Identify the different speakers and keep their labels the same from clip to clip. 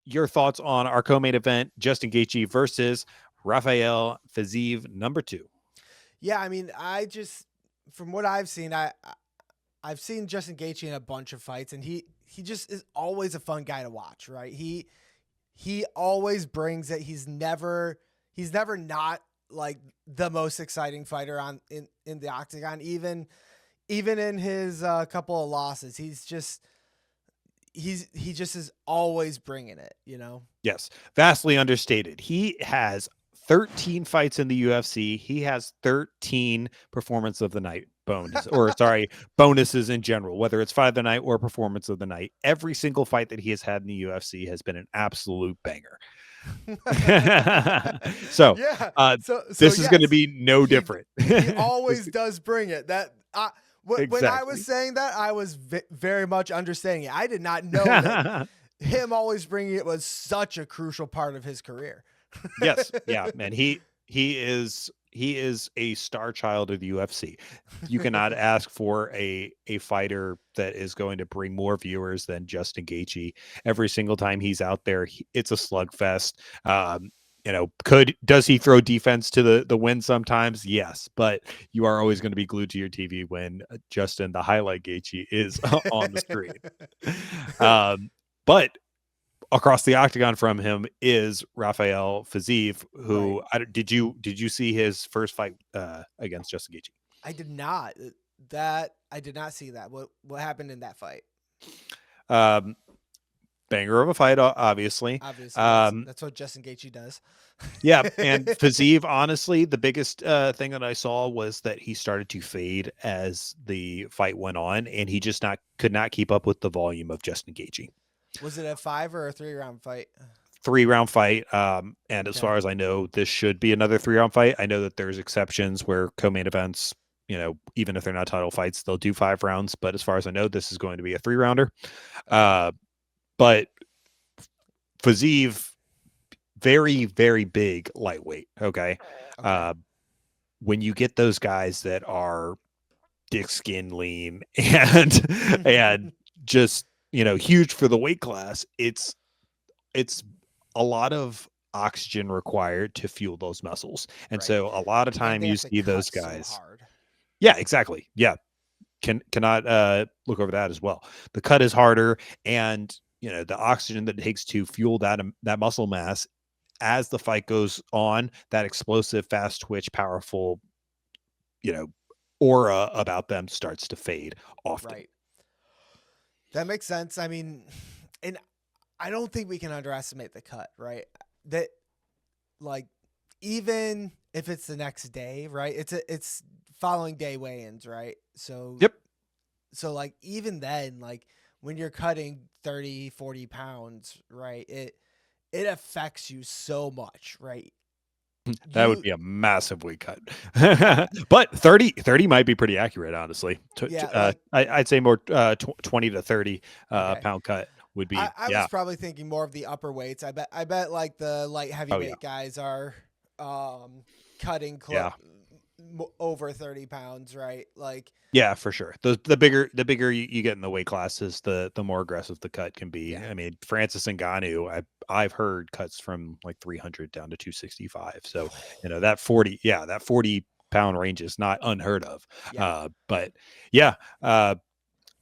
Speaker 1: your thoughts on our co-main event, Justin Gaethje versus Rafael Fiziev, number 2.
Speaker 2: Yeah, I mean, from what I've seen, I've seen Justin Gaethje in a bunch of fights, and he just is always a fun guy to watch, right? He always brings it. He's never not like the most exciting fighter in the octagon, even in his couple of losses. He just is always bringing it, you know.
Speaker 1: Yes, vastly understated. He has 13 fights in the UFC. He has 13 performance of the night bonuses in general, whether it's fight of the night or performance of the night. Every single fight that he has had in the UFC has been an absolute banger. So,
Speaker 2: Yeah.
Speaker 1: this is going to
Speaker 2: Yes,
Speaker 1: be no different.
Speaker 2: he always does bring it. When I was
Speaker 1: Exactly.
Speaker 2: saying that, I was very much understanding it. I did not know that him always bringing it was such a crucial part of his career.
Speaker 1: Yes, yeah, man. He is a star child of the UFC. You cannot ask for a fighter that is going to bring more viewers than Justin Gaethje. Every single time he's out there, it's a slugfest. Does he throw defense to the win sometimes? Yes, but you are always going to be glued to your TV when Justin, the highlight Gaethje, is on the screen. But across the octagon from him is Rafael Fiziev, who
Speaker 2: Right.
Speaker 1: did you see his first fight against Justin Gaethje?
Speaker 2: I did not. I did not see that. What happened in that fight?
Speaker 1: Um, Banger of a fight, obviously.
Speaker 2: Obviously, that's what Justin Gaethje does.
Speaker 1: Yeah, and Fiziev, honestly, the biggest thing that I saw was that he started to fade as the fight went on, and he just could not keep up with the volume of Justin Gaethje.
Speaker 2: Was it a 5 or a 3-round fight?
Speaker 1: 3-round fight. And as
Speaker 2: Okay.
Speaker 1: far as I know, this should be another 3-round fight. I know that there's exceptions where co-main events, even if they're not title fights, they'll do 5 rounds. But as far as I know, this is going to be a 3-rounder.
Speaker 2: Okay.
Speaker 1: But Fiziev, very, very big lightweight. Okay. When you get those guys that are dick skin lean and just, huge for the weight class, it's a lot of oxygen required to fuel those muscles. And
Speaker 2: Right.
Speaker 1: so a lot of
Speaker 2: And
Speaker 1: time
Speaker 2: they
Speaker 1: you
Speaker 2: have to
Speaker 1: see those
Speaker 2: cut so
Speaker 1: guys.
Speaker 2: hard.
Speaker 1: Yeah, exactly. Yeah. Cannot look over that as well. The cut is harder, and the oxygen that it takes to fuel that muscle mass as the fight goes on, that explosive, fast twitch, powerful, aura about them starts to fade often.
Speaker 2: Right. That makes sense. I mean, and I don't think we can underestimate the cut, right? That like even if it's the next day, right? It's following day weigh-ins, right?
Speaker 1: Yep.
Speaker 2: So like even then, like when you're cutting 30, 40 pounds, right? It affects you so much, right?
Speaker 1: That would
Speaker 2: You
Speaker 1: be a massive weight cut.
Speaker 2: yeah.
Speaker 1: But 30 might be pretty accurate, honestly.
Speaker 2: Yeah, like
Speaker 1: I'd say more 20 to 30
Speaker 2: okay.
Speaker 1: pound cut would be,
Speaker 2: I was probably thinking more of the upper weights. I bet like the light
Speaker 1: Oh, yeah.
Speaker 2: heavyweight guys are cutting
Speaker 1: Yeah.
Speaker 2: over 30 pounds, right? Like
Speaker 1: Yeah, for sure. The bigger you get in the weight classes, the more aggressive the cut can be.
Speaker 2: yeah.
Speaker 1: I mean, Francis Ngannou, I've heard cuts from like 300 down to 265. So, that 40-pound range is not unheard of.
Speaker 2: Yeah.
Speaker 1: But yeah,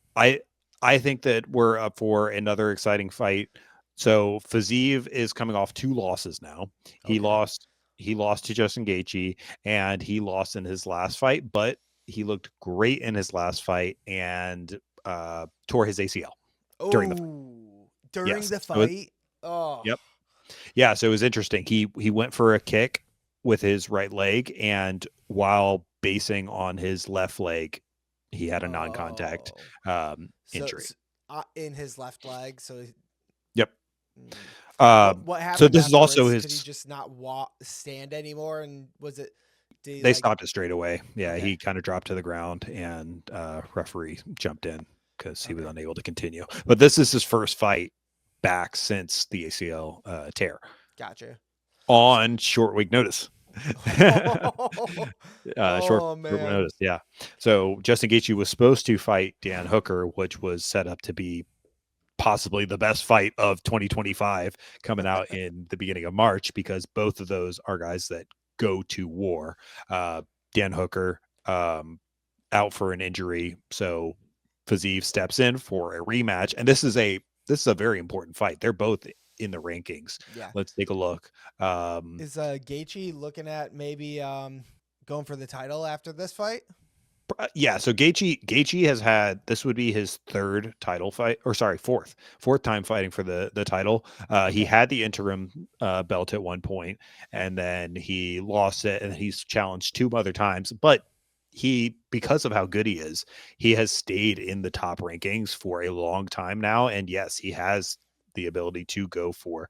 Speaker 1: I think that we're up for another exciting fight. So Fiziev is coming off 2 losses now. He
Speaker 2: Okay.
Speaker 1: lost to Justin Gaethje, and he lost in his last fight, but he looked great in his last fight and tore his ACL during the fight.
Speaker 2: Oh, during
Speaker 1: Yes.
Speaker 2: the fight. Oh,
Speaker 1: Yep. Yeah, so it was interesting. He went for a kick with his right leg, and while basing on his left leg, he had a non-contact injury.
Speaker 2: In his left leg. So
Speaker 1: Yep.
Speaker 2: mm.
Speaker 1: Um,
Speaker 2: What
Speaker 1: so
Speaker 2: happened
Speaker 1: this is also
Speaker 2: afterwards? Could he
Speaker 1: his.
Speaker 2: just not stand anymore? And was it? Did he
Speaker 1: They
Speaker 2: like?
Speaker 1: stopped it straight away. Yeah,
Speaker 2: Okay.
Speaker 1: he kind of dropped to the ground, and referee jumped in because he was
Speaker 2: Okay.
Speaker 1: unable to continue. But this is his first fight back since the ACL tear
Speaker 2: Gotcha.
Speaker 1: on short week notice. Short
Speaker 2: Oh man.
Speaker 1: notice, yeah. So Justin Gaethje was supposed to fight Dan Hooker, which was set up to be possibly the best fight of 2025 coming out in the beginning of March, because both of those are guys that go to war. Dan Hooker out for an injury, so Fiziev steps in for a rematch, and this is a very important fight. They're both in the rankings.
Speaker 2: Yeah.
Speaker 1: Let's take a look.
Speaker 2: Is Gaethje looking at maybe going for the title after this fight?
Speaker 1: Yeah, so Gaethje has had, this would be his third title fight, or sorry, fourth time fighting for the title. He had the interim belt at one point, and then he lost it, and he's challenged 2 other times. But he, because of how good he is, he has stayed in the top rankings for a long time now, and yes, he has the ability to go for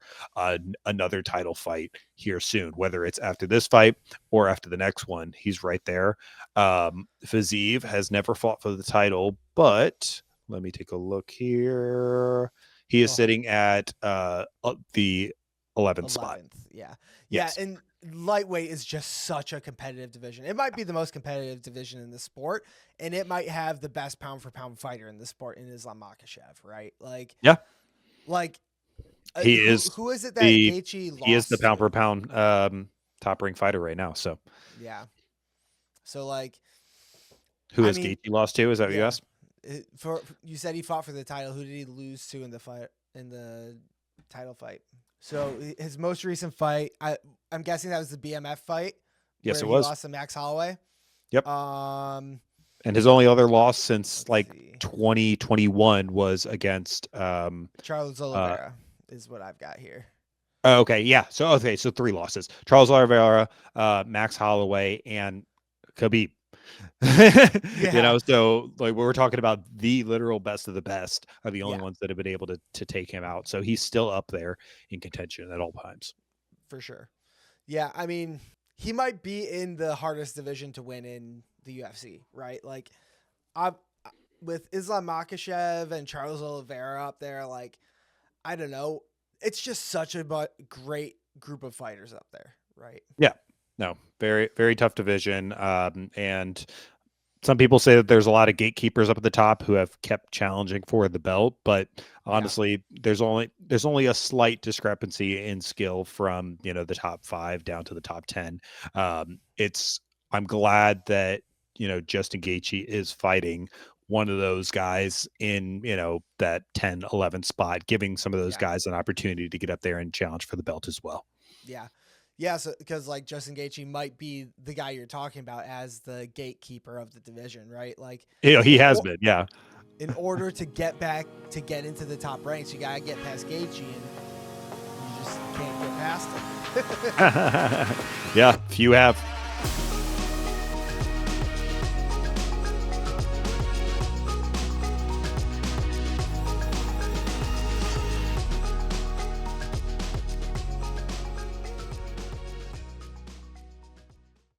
Speaker 1: another title fight here soon, whether it's after this fight or after the next one. He's right there. Fiziev has never fought for the title, but let me take a look here. He is sitting at the 11th spot.
Speaker 2: Yeah.
Speaker 1: Yes.
Speaker 2: Yeah, and lightweight is just such a competitive division. It might be the most competitive division in the sport, and it might have the best pound for pound fighter in the sport in Islam Makhachev, right? Like,
Speaker 1: yeah.
Speaker 2: Like,
Speaker 1: he is
Speaker 2: who is it that Gaethje lost?
Speaker 1: He is the pound for pound top ranked fighter right now. So
Speaker 2: yeah. So like,
Speaker 1: who has Gaethje lost to? Is that what you asked?
Speaker 2: You said he fought for the title. Who did he lose to in the title fight? So his most recent fight, I'm guessing that was the BMF fight.
Speaker 1: Yes, it
Speaker 2: was.
Speaker 1: He
Speaker 2: lost to Max Holloway.
Speaker 1: Yep. And his only other loss since 2021 was against
Speaker 2: Charles Oliveira is what I've got here.
Speaker 1: Okay, yeah. So 3 losses: Charles Oliveira, Max Holloway, and Khabib. You know, so like we're talking about the literal best of the best are the only ones that have been able to take him out. So he's still up there in contention at all times.
Speaker 2: For sure. Yeah, I mean, he might be in the hardest division to win in the UFC, right? Like, with Islam Makhachev and Charles Oliveira up there, like, I don't know. It's just such a great group of fighters up there, right?
Speaker 1: Yeah. No, very, very tough division. And some people say that there's a lot of gatekeepers up at the top who have kept challenging for the belt, but honestly, there's only a slight discrepancy in skill from, you know, the top 5 down to the top 10. I'm glad that, you know, Justin Gaethje is fighting one of those guys in, you know, that 10, 11 spot, giving some of those guys an opportunity to get up there and challenge for the belt as well.
Speaker 2: Yeah. Yeah, so because like Justin Gaethje might be the guy you're talking about as the gatekeeper of the division, right? Like,
Speaker 1: you know, he has been, yeah.
Speaker 2: In order to get into the top ranks, you gotta get past Gaethje, and you just can't get past him.
Speaker 1: Yeah, few have.